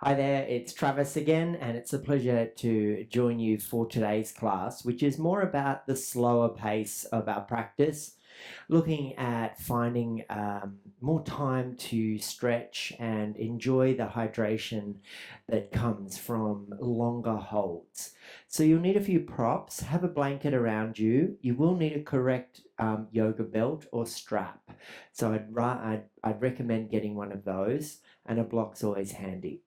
Hi there, it's Travis again, and it's a pleasure to join you for today's class, which is more about the slower pace of our practice, looking at finding more time to stretch and enjoy the hydration that comes from longer holds. So you'll need a few props, have a blanket around you. You will need a correct yoga belt or strap. So I'd recommend getting one of those, and a block's always handy.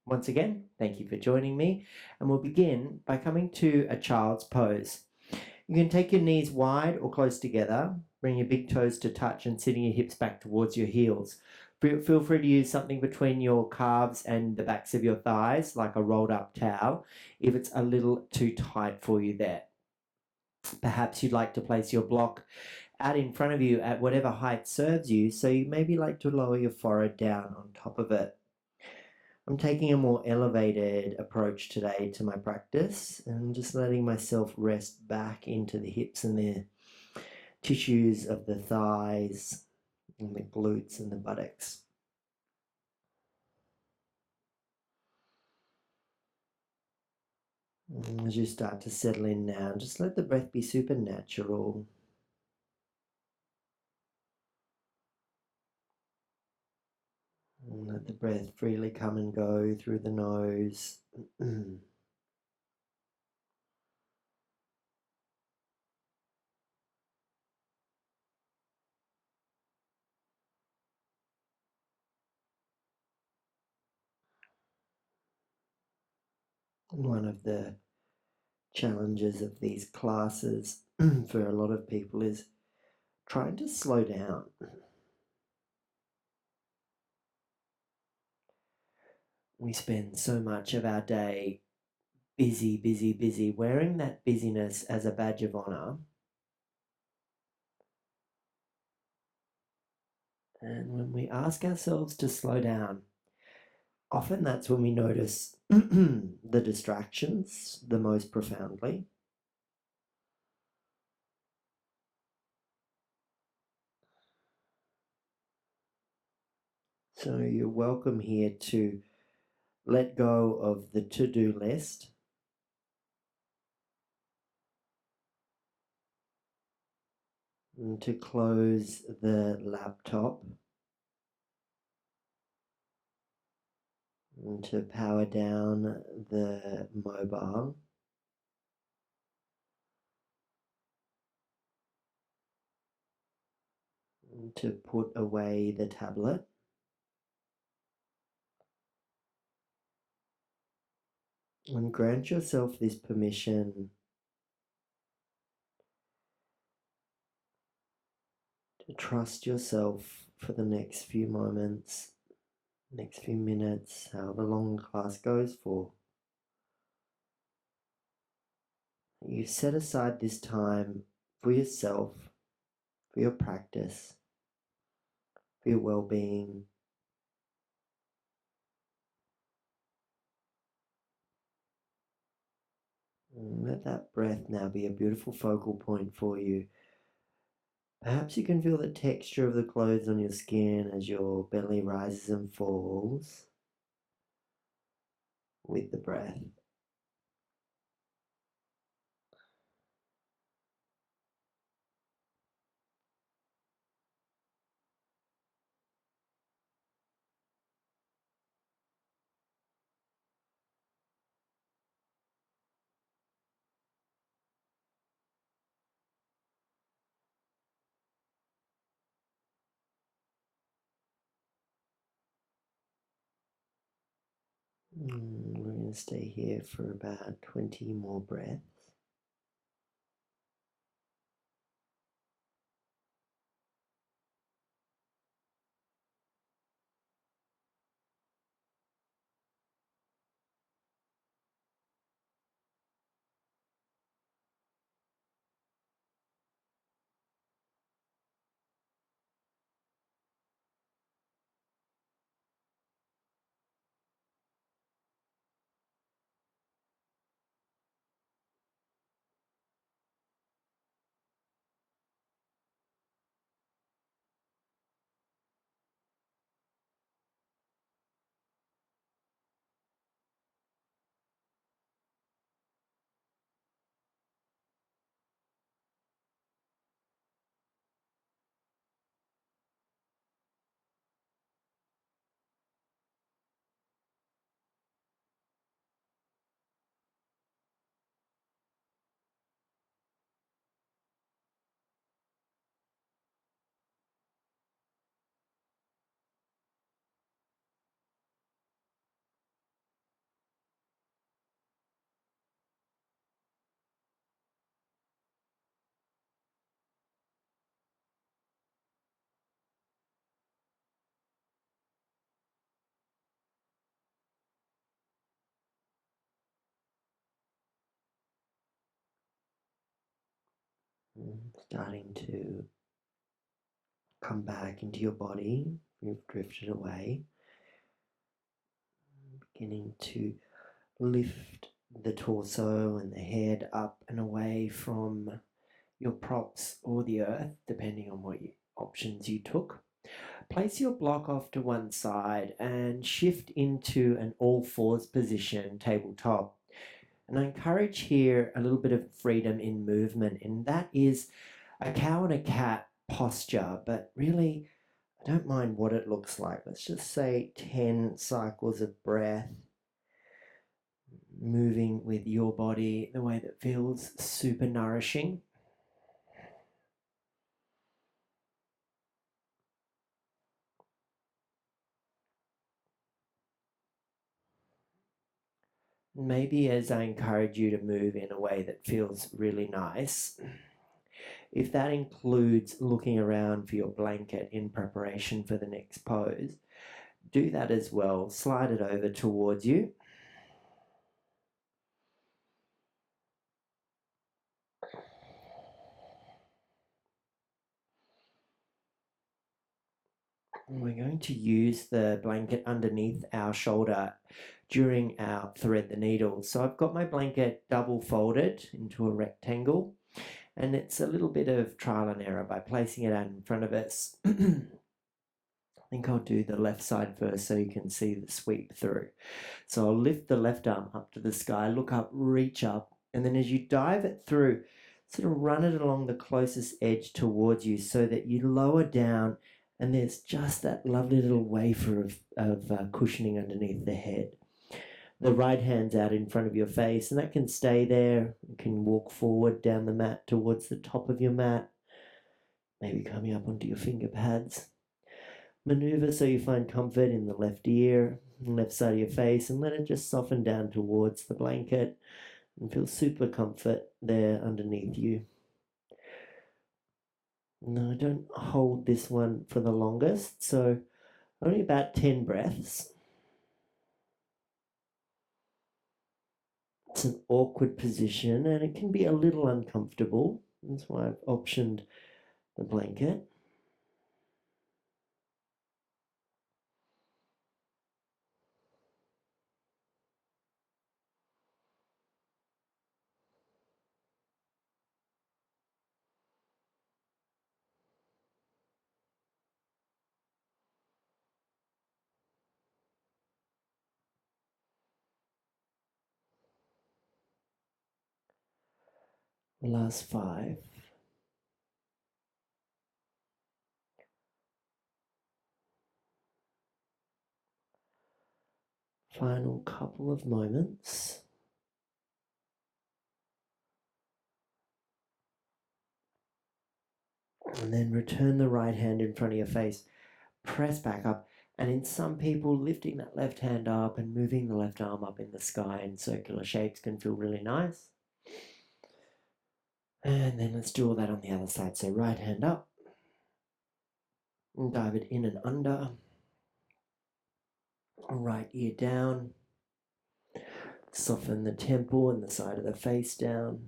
Once again, thank you for joining me, and we'll begin by coming to a child's pose. You can take your knees wide or close together, bring your big toes to touch and sitting your hips back towards your heels. Feel free to use something between your calves and the backs of your thighs, like a rolled up towel, if it's a little too tight for you there. Perhaps you'd like to place your block out in front of you at whatever height serves you, so you maybe like to lower your forehead down on top of it. I'm taking a more elevated approach today to my practice and just letting myself rest back into the hips and the tissues of the thighs and the glutes and the buttocks. And as you start to settle in now, just let the breath be supernatural. And let the breath freely come and go through the nose. And one of the challenges of these classes for a lot of people is trying to slow down. We spend so much of our day busy, busy, busy, wearing that busyness as a badge of honor. And when we ask ourselves to slow down, often that's when we notice the distractions the most profoundly. So you're welcome here to let go of the to-do list and to close the laptop and to power down the mobile. And to put away the tablet. And grant yourself this permission to trust yourself for the next few moments, next few minutes, however long the class goes for. You set aside this time for yourself, for your practice, for your well-being. And let that breath now be a beautiful focal point for you. Perhaps you can feel the texture of the clothes on your skin as your belly rises and falls with the breath. We're going to stay here for about 20 more breaths. Starting to come back into your body. You've drifted away. Beginning to lift the torso and the head up and away from your props or the earth, depending on what options you took. Place your block off to one side and shift into an all fours position, tabletop. And I encourage here a little bit of freedom in movement, and that is a cow and a cat posture, but really, I don't mind what it looks like. Let's just say 10 cycles of breath, moving with your body the way that feels super nourishing. Maybe as I encourage you to move in a way that feels really nice, if that includes looking around for your blanket in preparation for the next pose, do that as well. Slide it over towards you. We're going to use the blanket underneath our shoulder during our thread the needle. So I've got my blanket double folded into a rectangle, and it's a little bit of trial and error by placing it out in front of us. I think I'll do the left side first so you can see the sweep through. So I'll lift the left arm up to the sky, look up, reach up, and then as you dive it through, sort of run it along the closest edge towards you so that you lower down and there's just that lovely little wafer of cushioning underneath the head. The right hand's out in front of your face, and that can stay there. You can walk forward down the mat towards the top of your mat, maybe coming up onto your finger pads. Maneuver so you find comfort in the left ear, left side of your face, and let it just soften down towards the blanket and feel super comfort there underneath you. No, don't hold this one for the longest, so only about 10 breaths. It's an awkward position and it can be a little uncomfortable. That's why I've optioned the blanket. Last 5. Final couple of moments. And then return the right hand in front of your face. Press back up. And in some people, lifting that left hand up and moving the left arm up in the sky in circular shapes can feel really nice. And then let's do all that on the other side. So right hand up. And dive it in and under. Right ear down. Soften the temple and the side of the face down.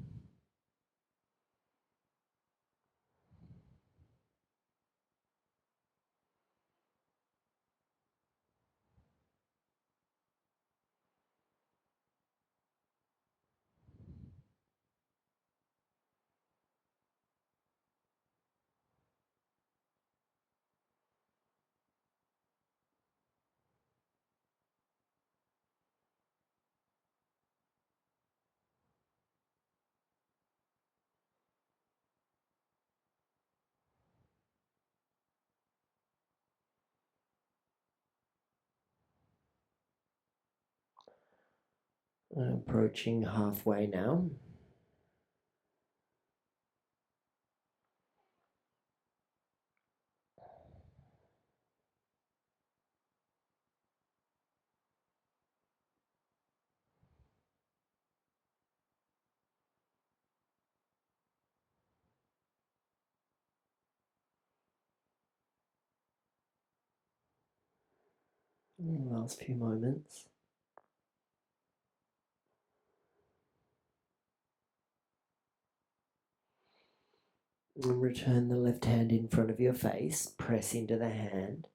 Approaching halfway now. Last few moments. And return the left hand in front of your face, press into the hand,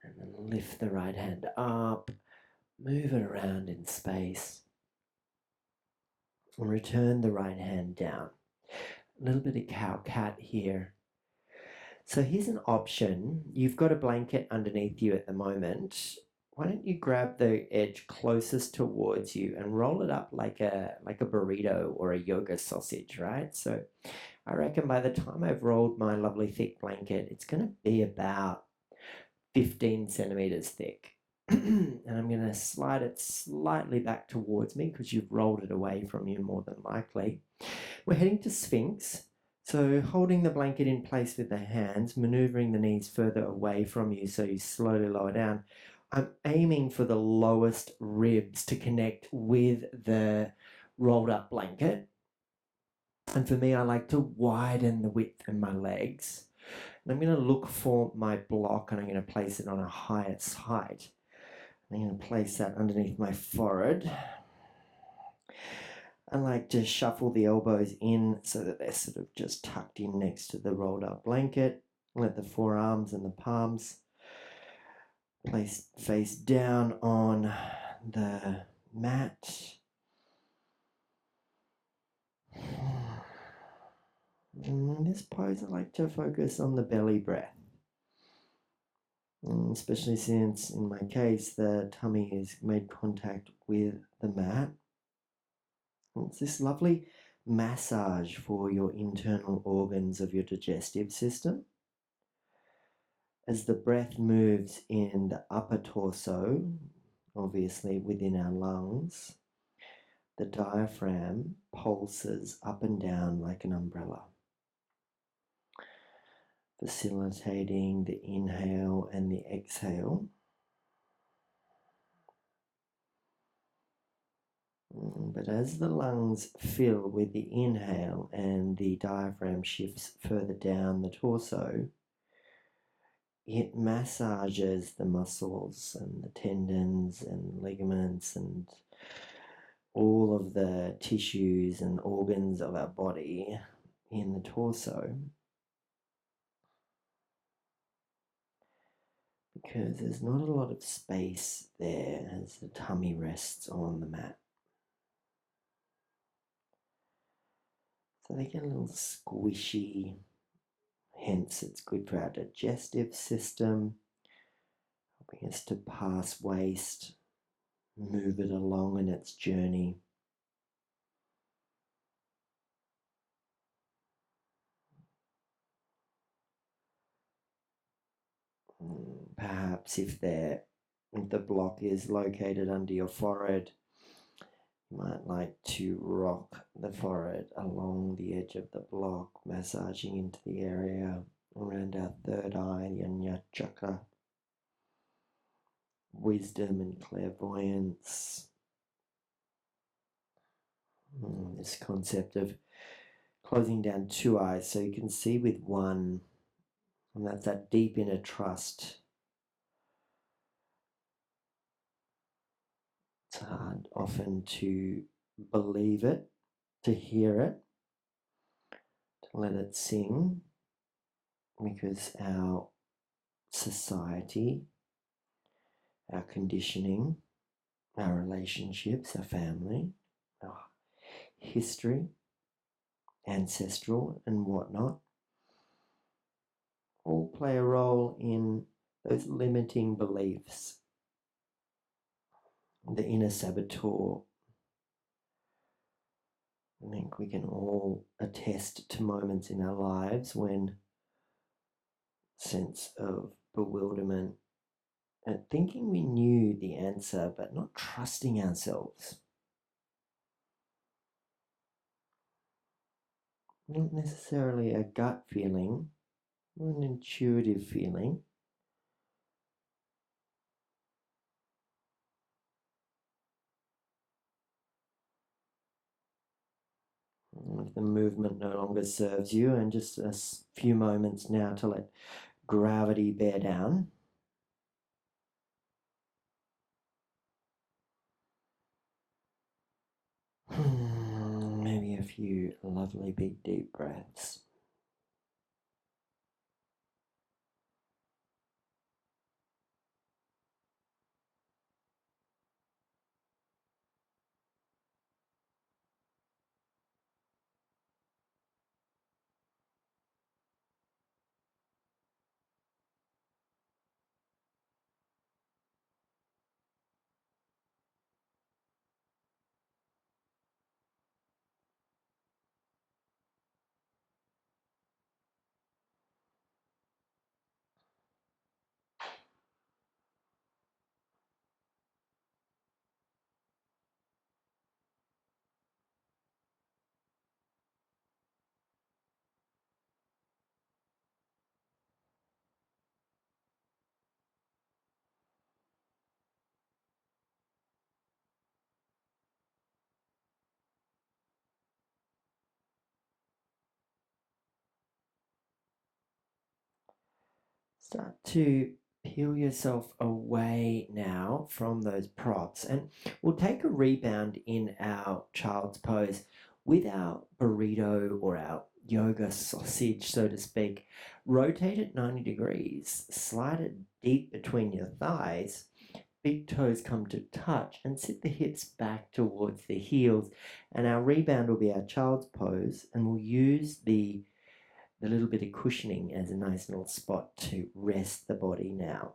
and then lift the right hand up, move it around in space, and return the right hand down. A little bit of cow-cat here. So here's an option. You've got a blanket underneath you at the moment. Why don't you grab the edge closest towards you and roll it up like a burrito or a yoga sausage, right? So I reckon by the time I've rolled my lovely thick blanket, it's going to be about 15 centimeters thick. And I'm going to slide it slightly back towards me because you've rolled it away from you more than likely. We're heading to Sphinx. So holding the blanket in place with the hands, maneuvering the knees further away from you so you slowly lower down. I'm aiming for the lowest ribs to connect with the rolled up blanket. And for me, I like to widen the width in my legs. And I'm going to look for my block and I'm going to place it on a highest height. I'm going to place that underneath my forehead. I like to shuffle the elbows in so that they're sort of just tucked in next to the rolled up blanket. Let the forearms and the palms place face down on the mat. In this pose, I like to focus on the belly breath. Especially since, in my case, the tummy has made contact with the mat. It's this lovely massage for your internal organs of your digestive system. As the breath moves in the upper torso, obviously within our lungs, the diaphragm pulses up and down like an umbrella, facilitating the inhale and the exhale. But as the lungs fill with the inhale and the diaphragm shifts further down the torso, it massages the muscles and the tendons and ligaments and all of the tissues and organs of our body in the torso, because there's not a lot of space there as the tummy rests on the mat. So they get a little squishy, hence it's good for our digestive system, helping us to pass waste, move it along in its journey. Perhaps if the block is located under your forehead, you might like to rock the forehead along the edge of the block, massaging into the area around our third eye, the Ajna chakra. Wisdom and clairvoyance. This concept of closing down two eyes so you can see with one, and that's that deep inner trust. It's hard often to believe it, to hear it, to let it sing, because our society, our conditioning, our relationships, our family, our history, ancestral and whatnot, all play a role in those limiting beliefs. The inner saboteur. I think we can all attest to moments in our lives when sense of bewilderment at thinking we knew the answer but not trusting ourselves. Not necessarily a gut feeling or an intuitive feeling. If the movement no longer serves you, and just a few moments now to let gravity bear down. Maybe a few lovely big deep breaths. Start to peel yourself away now from those props, and we'll take a rebound in our child's pose with our burrito or our yoga sausage, so to speak. Rotate it 90 degrees, slide it deep between your thighs, big toes come to touch, and sit the hips back towards the heels. And our rebound will be our child's pose, and we'll use the little bit of cushioning as a nice little spot to rest the body now.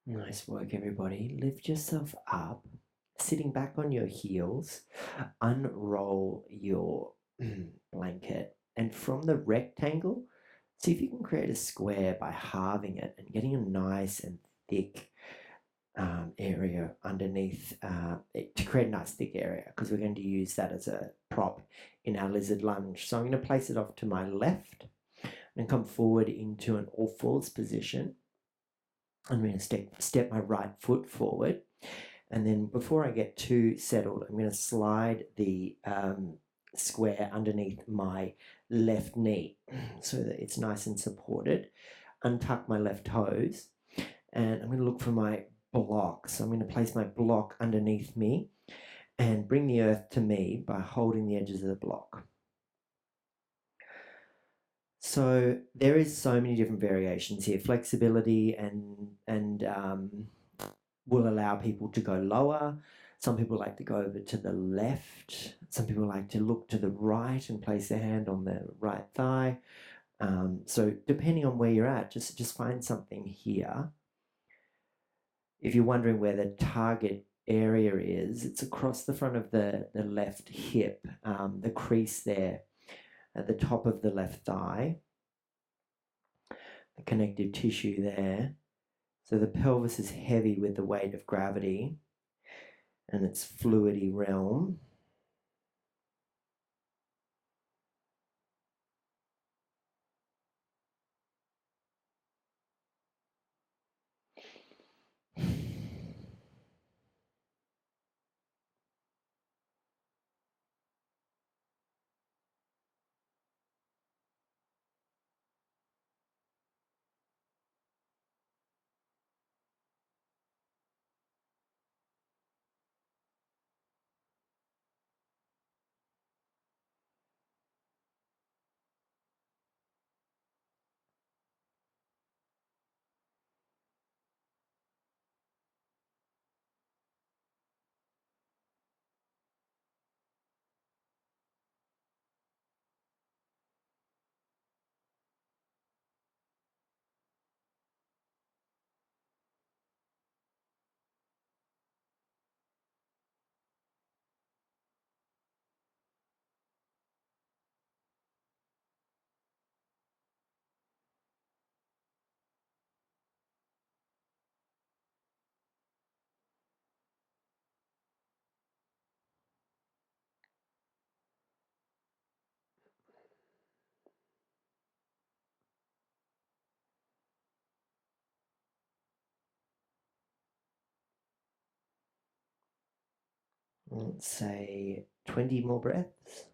Nice work, everybody. Lift yourself up, sitting back on your heels, unroll your blanket, and from the rectangle, see if you can create a square by halving it and getting a nice and thick area underneath it to create a nice thick area, because we're going to use that as a prop in our lizard lunge. So I'm going to place it off to my left and come forward into an all fours position. I'm going to step my right foot forward, and then before I get too settled, I'm going to slide the square underneath my left knee so that it's nice and supported. Untuck my left toes, and I'm going to look for my block. So I'm going to place my block underneath me and bring the earth to me by holding the edges of the block. So there is so many different variations here. Flexibility and will allow people to go lower. Some people like to go over to the left. Some people like to look to the right and place their hand on the right thigh. So depending on where you're at, just find something here. If you're wondering where the target area is, it's across the front of the left hip, the crease there at the top of the left thigh, the connective tissue there. So the pelvis is heavy with the weight of gravity and its fluidy realm. let's say 20 more breaths.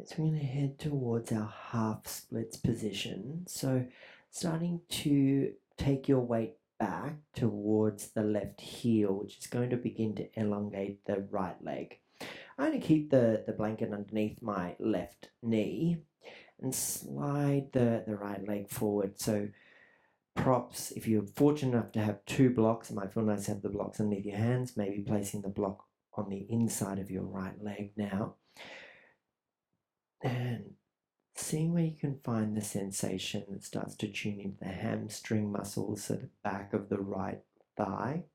So we're going to head towards our half splits position. So starting to take your weight back towards the left heel, which is going to begin to elongate the right leg. I'm going to keep the blanket underneath my left knee and slide the right leg forward. So props, if you're fortunate enough to have two blocks, it might feel nice to have the blocks underneath your hands, maybe placing the block on the inside of your right leg now. And seeing where you can find the sensation that starts to tune into the hamstring muscles at the back of the right thigh.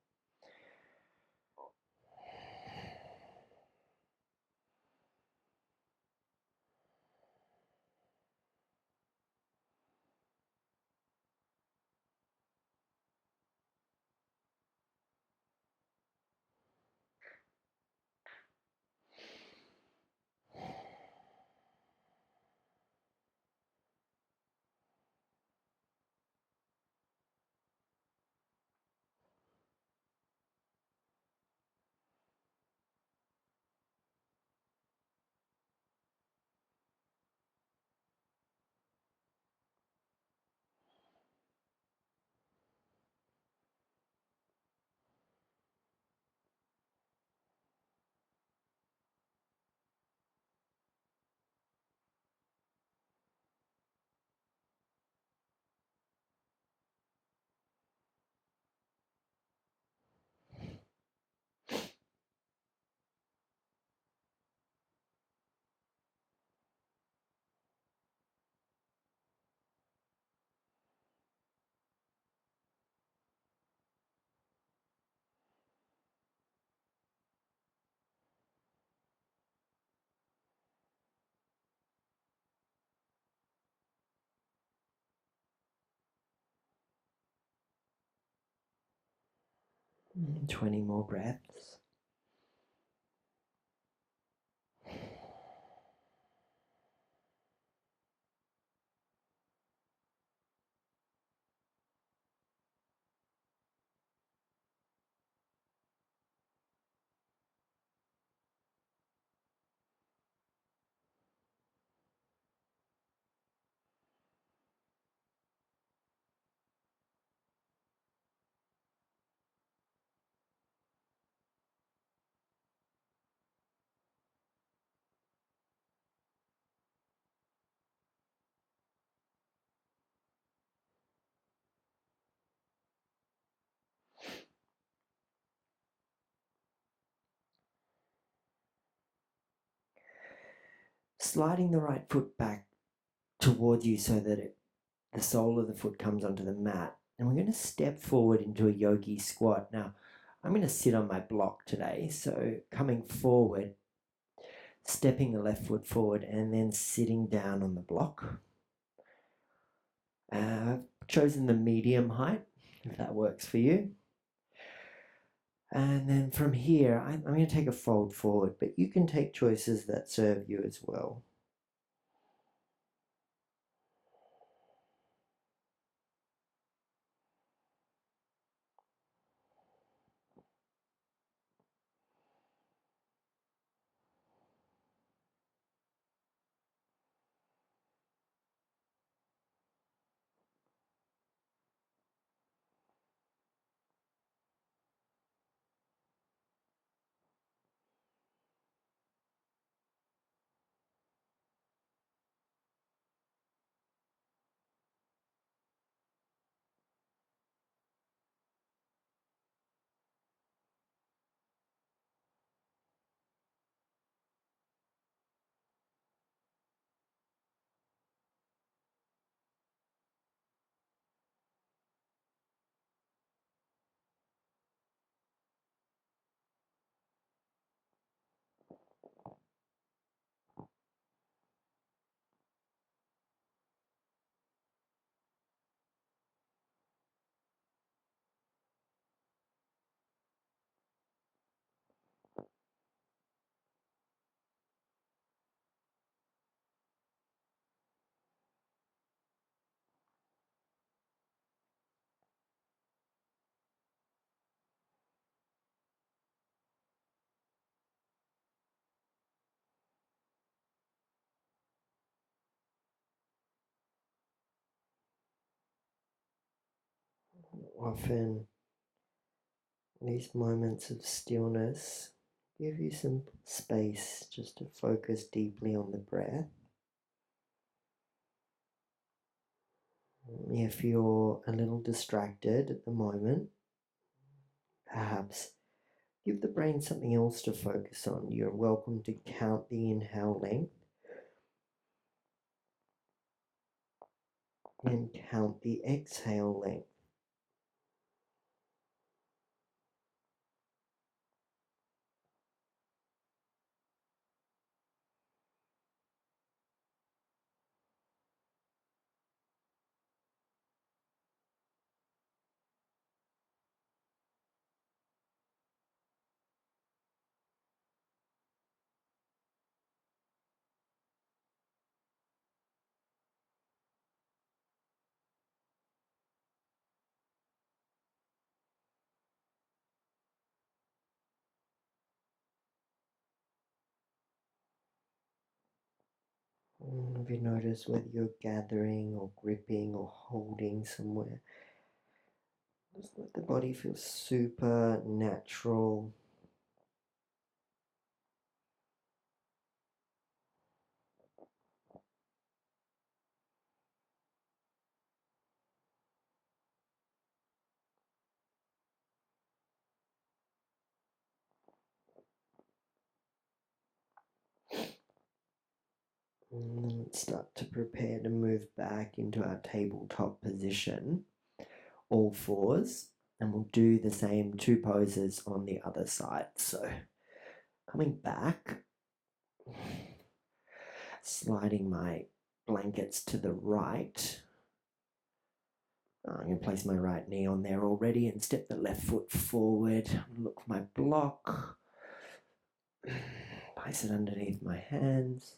And 20 more breaths. Sliding the right foot back towards you so that the sole of the foot comes onto the mat. And we're going to step forward into a yogi squat. Now, I'm going to sit on my block today. So coming forward, stepping the left foot forward and then sitting down on the block. I've chosen the medium height, if that works for you. And then from here, I'm going to take a fold forward, but you can take choices that serve you as well. Often these moments of stillness give you some space just to focus deeply on the breath. If you're a little distracted at the moment, perhaps give the brain something else to focus on. You're welcome to count the inhale length and count the exhale length. Have you noticed whether you're gathering or gripping or holding somewhere? Just let the body feel super natural. And then let's start to prepare to move back into our tabletop position, all fours, and we'll do the same two poses on the other side. So coming back, sliding my blankets to the right. I'm going to place my right knee on there already and step the left foot forward. Look for my block. Place it underneath my hands.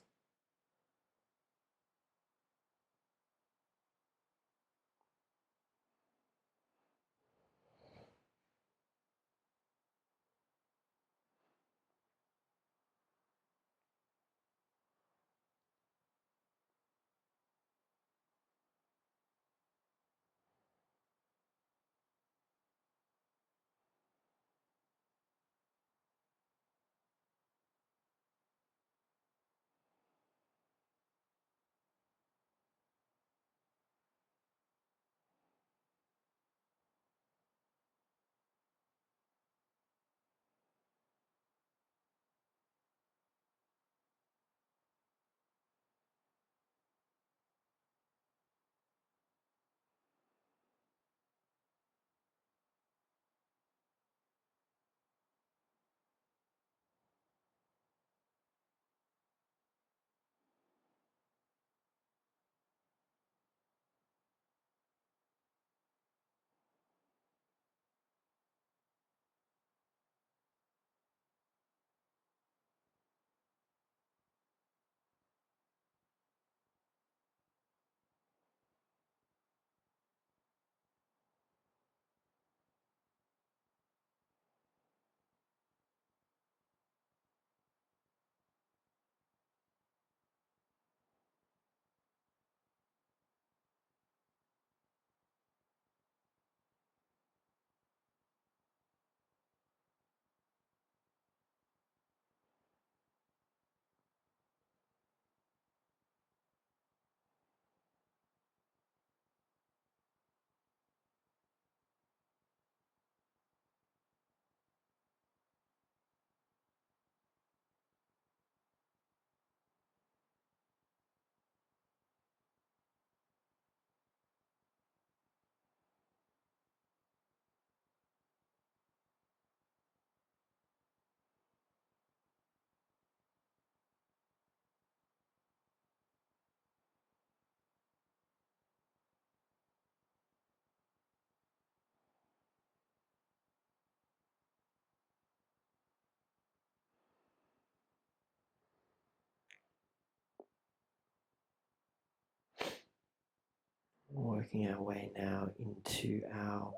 working our way now into our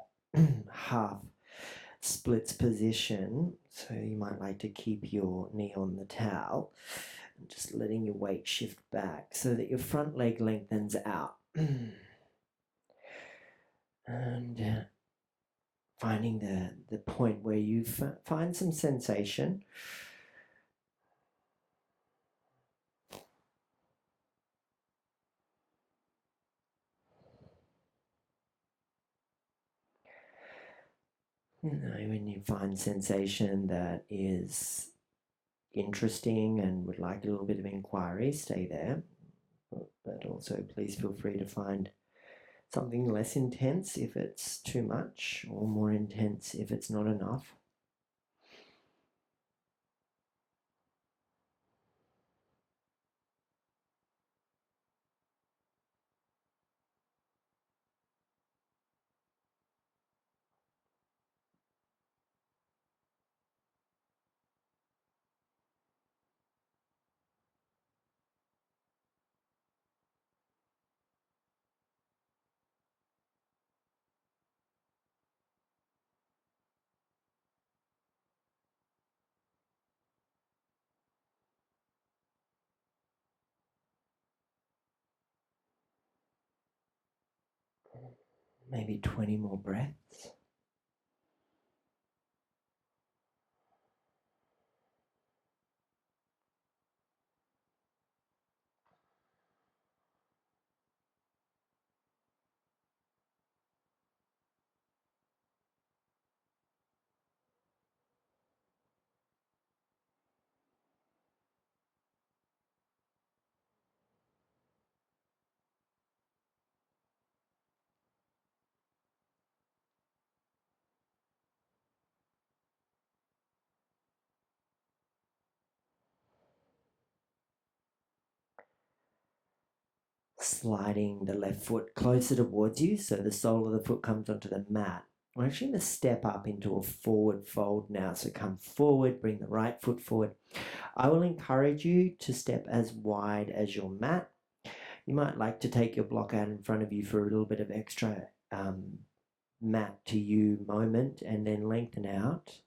half splits position. So you might like to keep your knee on the towel and just letting your weight shift back so that your front leg lengthens out. And finding the point where you find some sensation. When you find sensation that is interesting and would like a little bit of inquiry, stay there. But also please feel free to find something less intense if it's too much, or more intense if it's not enough. Maybe 20 more breaths. Sliding the left foot closer towards you so the sole of the foot comes onto the mat. We're actually going to step up into a forward fold now. So come forward, bring the right foot forward. I will encourage you to step as wide as your mat. You might like to take your block out in front of you for a little bit of extra mat to you moment, and then lengthen out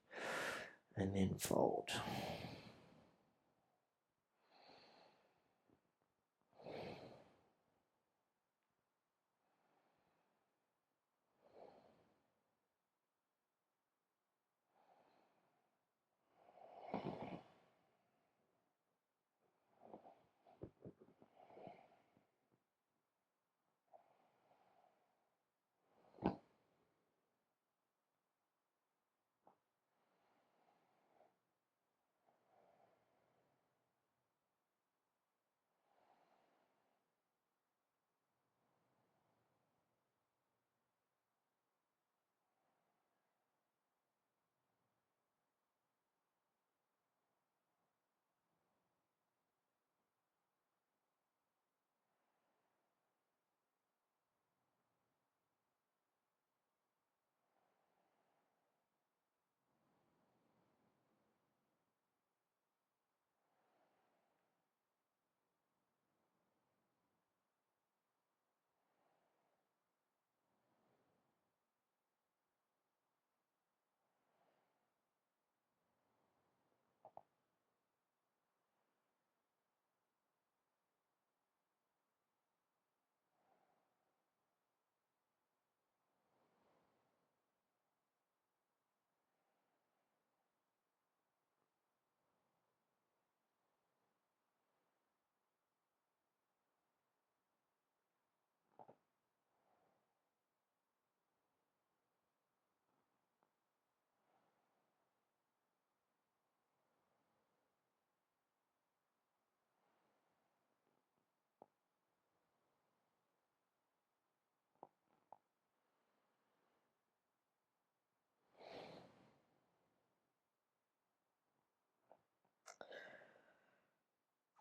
and then fold.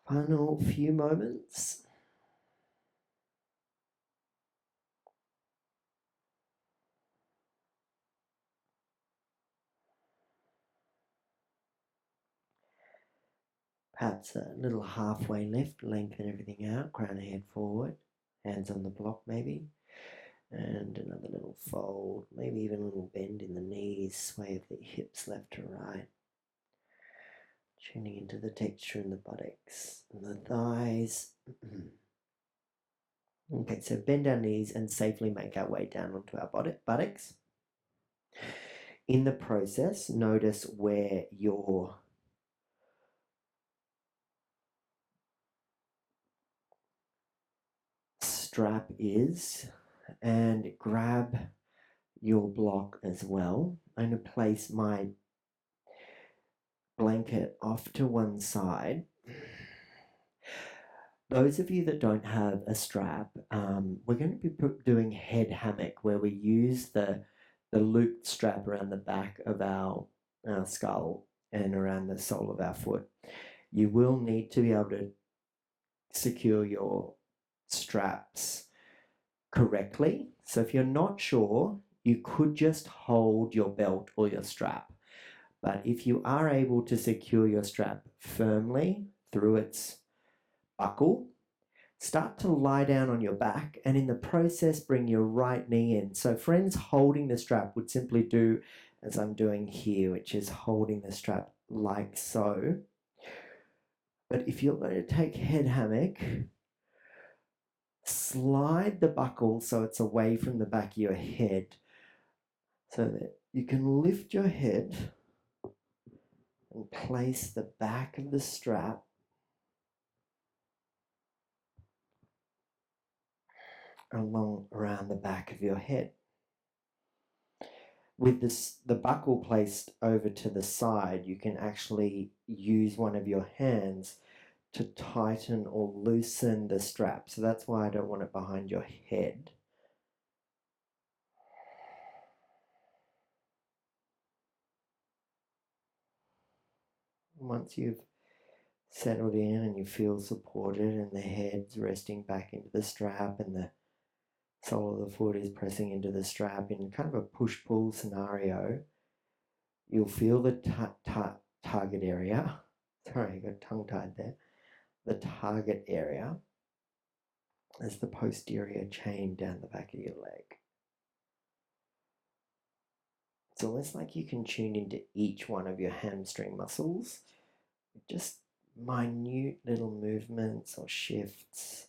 Final few moments. Perhaps a little halfway lift, lengthen everything out, crown the head forward, hands on the block maybe. And another little fold, maybe even a little bend in the knees, sway of the hips left to right. Tuning into the texture in the buttocks and the thighs. Okay, so bend our knees and safely make our way down onto our buttocks. In the process, notice where your strap is and grab your block as well. I'm going to place my blanket off to one side. Those of you that don't have a strap, we're going to be doing head hammock, where we use the looped strap around the back of our skull and around the sole of our foot. You will need to be able to secure your straps correctly. So if you're not sure, you could just hold your belt or your strap. But if you are able to secure your strap firmly through its buckle, start to lie down on your back, and in the process bring your right knee in. So friends holding the strap would simply do as I'm doing here, which is holding the strap like so. But if you're going to take head hammock, slide the buckle so it's away from the back of your head, so that you can lift your head and place the back of the strap around the back of your head. With the buckle placed over to the side, you can actually use one of your hands to tighten or loosen the strap. So that's why I don't want it behind your head. Once you've settled in and you feel supported and the head's resting back into the strap and the sole of the foot is pressing into the strap in kind of a push-pull scenario, you'll feel the target area. Sorry, I got tongue-tied there. The target area as the posterior chain down the back of your leg. It's almost like you can tune into each one of your hamstring muscles, just minute little movements or shifts.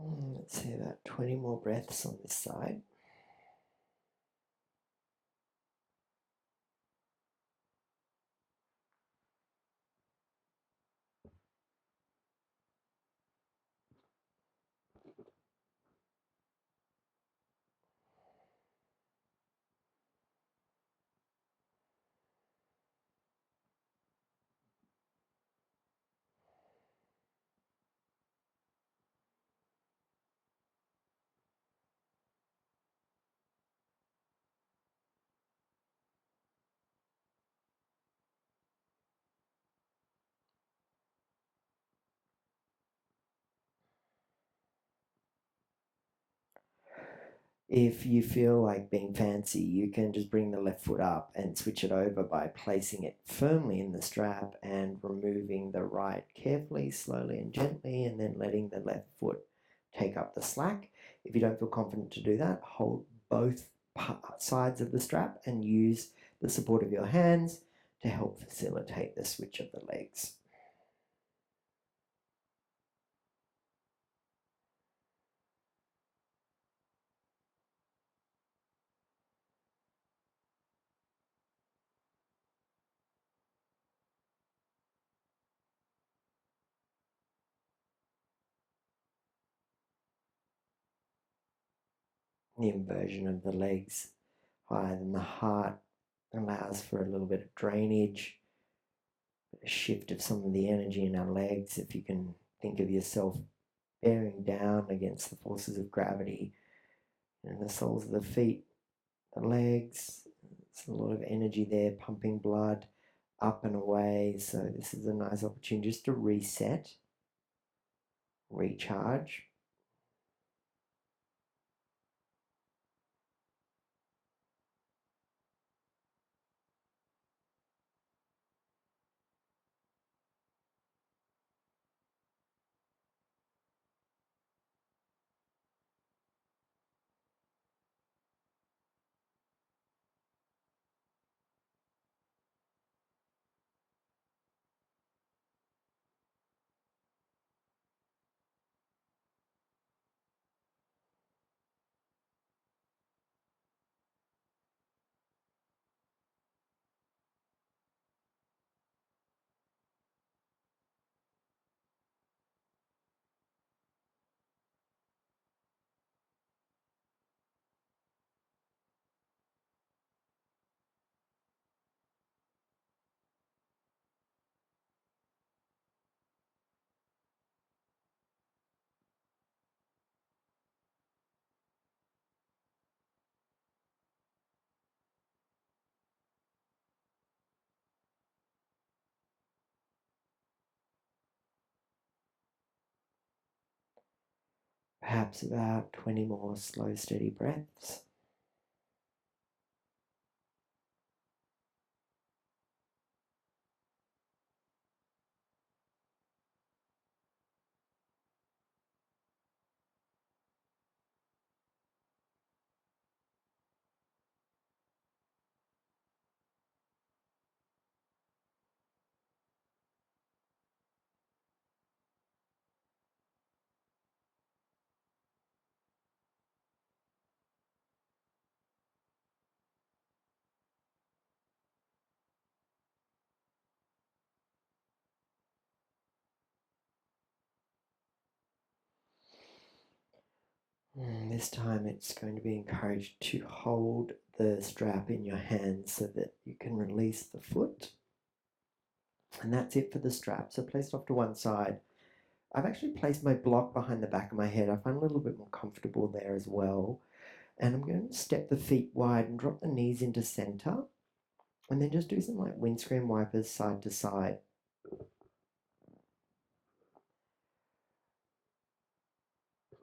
Let's see, about 20 more breaths on this side. If you feel like being fancy, you can just bring the left foot up and switch it over by placing it firmly in the strap and removing the right carefully, slowly and gently, and then letting the left foot take up the slack. If you don't feel confident to do that, hold both sides of the strap and use the support of your hands to help facilitate the switch of the legs. The inversion of the legs higher than the heart allows for a little bit of drainage, a shift of some of the energy in our legs. If you can think of yourself bearing down against the forces of gravity and the soles of the feet, the legs, there's a lot of energy there pumping blood up and away. So this is a nice opportunity just to reset, recharge. Perhaps about 20 more slow, steady breaths. This time it's going to be encouraged to hold the strap in your hands so that you can release the foot. And that's it for the strap. So place it off to one side. I've actually placed my block behind the back of my head. I find a little bit more comfortable there as well. And I'm going to step the feet wide and drop the knees into center. And then just do some like windscreen wipers side to side.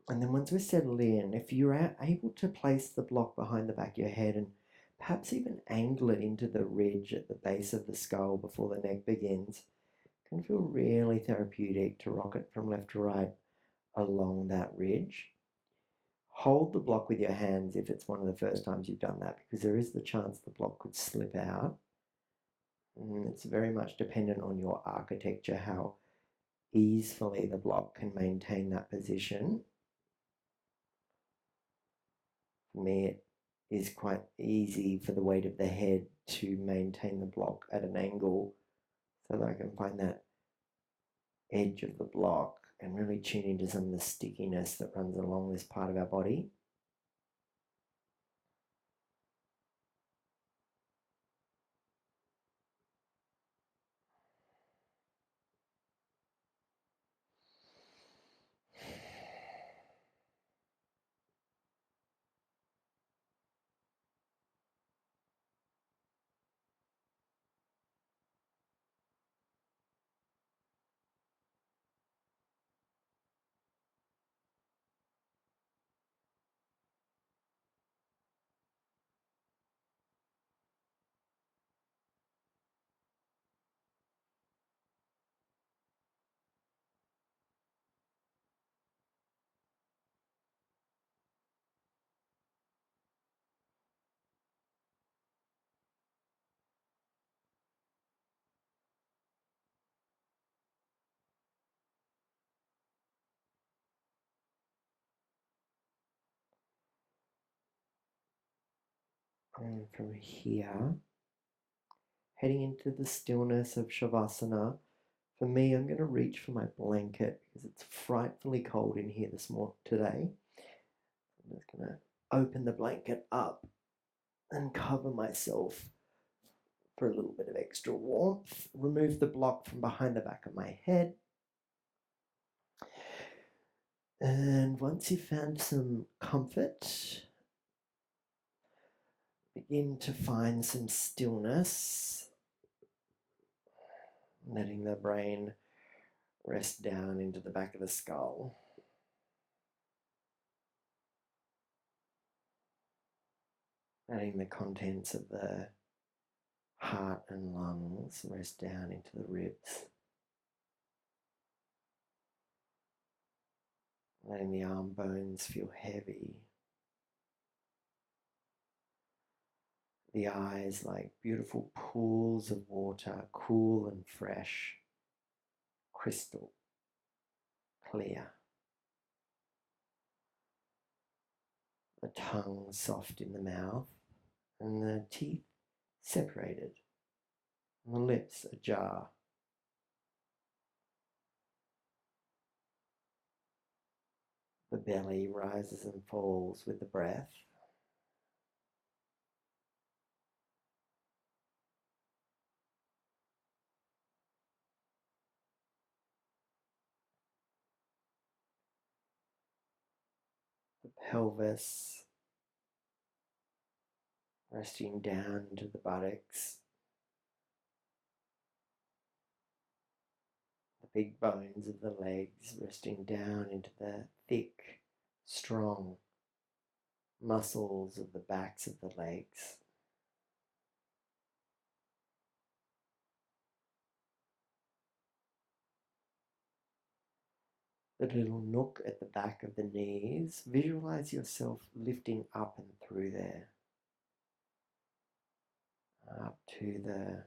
And then once we're settled in, if you're able to place the block behind the back of your head and perhaps even angle it into the ridge at the base of the skull before the neck begins, it can feel really therapeutic to rock it from left to right along that ridge. Hold the block with your hands if it's one of the first times you've done that, because there is the chance the block could slip out. And it's very much dependent on your architecture, how easily the block can maintain that position. For me, it is quite easy for the weight of the head to maintain the block at an angle so that I can find that edge of the block and really tune into some of the stickiness that runs along this part of our body. And from here, heading into the stillness of Shavasana, for me, I'm going to reach for my blanket because it's frightfully cold in here today. I'm just going to open the blanket up and cover myself for a little bit of extra warmth. Remove the block from behind the back of my head. And once you've found some comfort, begin to find some stillness, letting the brain rest down into the back of the skull. Letting the contents of the heart and lungs rest down into the ribs. Letting the arm bones feel heavy. The eyes like beautiful pools of water, cool and fresh, crystal clear. The tongue soft in the mouth and the teeth separated and the lips ajar. The belly rises and falls with the breath. The pelvis resting down to the buttocks. The big bones of the legs resting down into the thick, strong muscles of the backs of the legs. The little nook at the back of the knees, visualize yourself lifting up and through there, up to the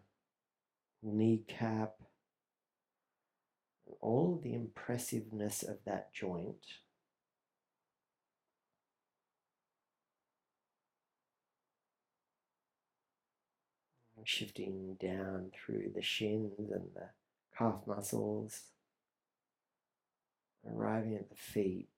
kneecap, and all the impressiveness of that joint. Shifting down through the shins and the calf muscles, arriving at the feet.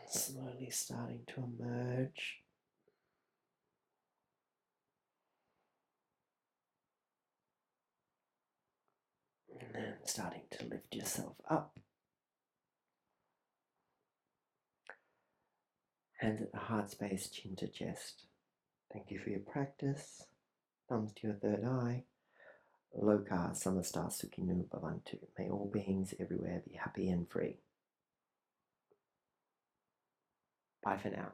Slowly starting to emerge. And then starting to lift yourself up. Hands at the heart space, chin to chest. Thank you for your practice. Thumbs to your third eye. Loka Samasta Sukhinu Bhavantu. May all beings everywhere be happy and free. Bye for now.